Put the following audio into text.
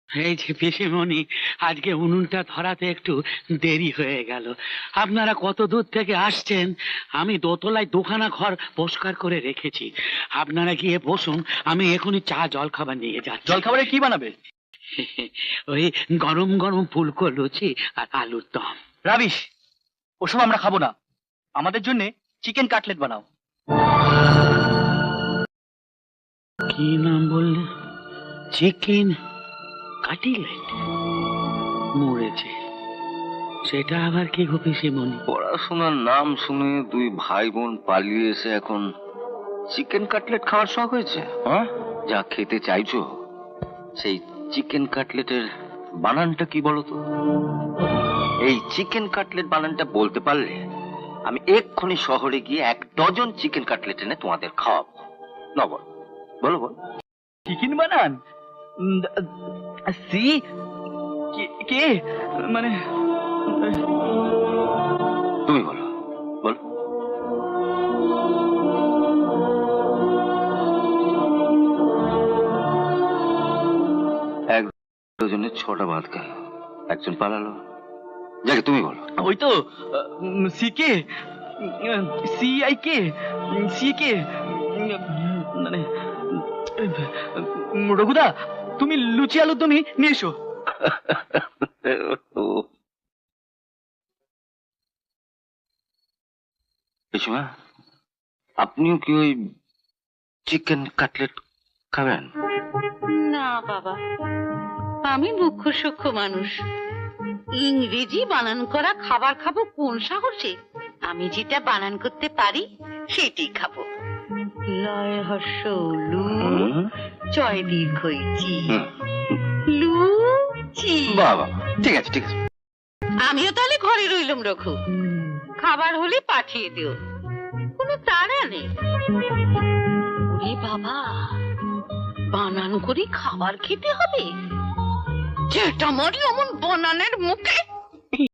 এই যে পিসিমণি, আজকে উনুনটা ধরাতে একটু দেরি হয়ে গেল। আপনারা কত দূর থেকে আসছেন? আমি দোতলায় দুখানা ঘর পরিষ্কার করে রেখেছি, আপনারা গিয়ে বসুন, আমি এখনই চা জল খাবার নিয়ে যাচ্ছি। জল খাবারে কি বানাবে? ওই গরম গরম ফুলকো লুচি আর আলুর দম। রাবিশ, ওসব আমরা খাবো না। আমাদের জন্য চিকেন কাটলেট বানাও। কি নাম বললে? Chicken cutlet? মরেছে, সেটা আবার কি গো পিসিমণি? পড়াশোনার নাম শুনে দুই ভাই বোন পালিয়ে এসে এখন চিকেন কাটলেট খাওয়ার শখ হয়েছে? হ্যাঁ, যা খেতে চাইছো সেই চিকেন কাটলেটের বানানটা কি বলো তো? এই চিকেন কাটলেট বানানটা বলতে পারলে আমি এক্ষুনি শহরে গিয়ে 1 ডজন চিকেন কাটলেট এনে তোমাদের খাওয়াবো। না বল, বলো বল। চিকেন বানান? সি কে মানে? তুমি বলো, বলো। এক ডজনে 6টা ভাত খায়, একজন পালালো। যাকে তুমি বলো। ওই তো C K, C I K, C K মানে রঘুদা, তুমি লুচি আলুর দমই নিয়ে এসো। পিসিমা, আপনিও কি ওই চিকেন কাটলেট খাবেন? না বাবা, আমি মুখ্য সূক্ষ্ম মানুষ, ইংরেজি বানান করা খাবার খাবো কোন সাহসে? আমি যেটা বানান করতে পারি সেটাই খাবো। লয় হর্ষ লু, চয় দীর্ঘ চি, লুচি। বাবা, ঠিক আছে ঠিক আছে। আমিও তাহলে ঘরে রইলাম রঘু, খাবার হলে পাঠিয়ে দিও, কোনো তাড়া নেই। ওরে বাবা, বানান করে খাবার খেতে হবে? যেটা মারি অমন বানানের মুখে।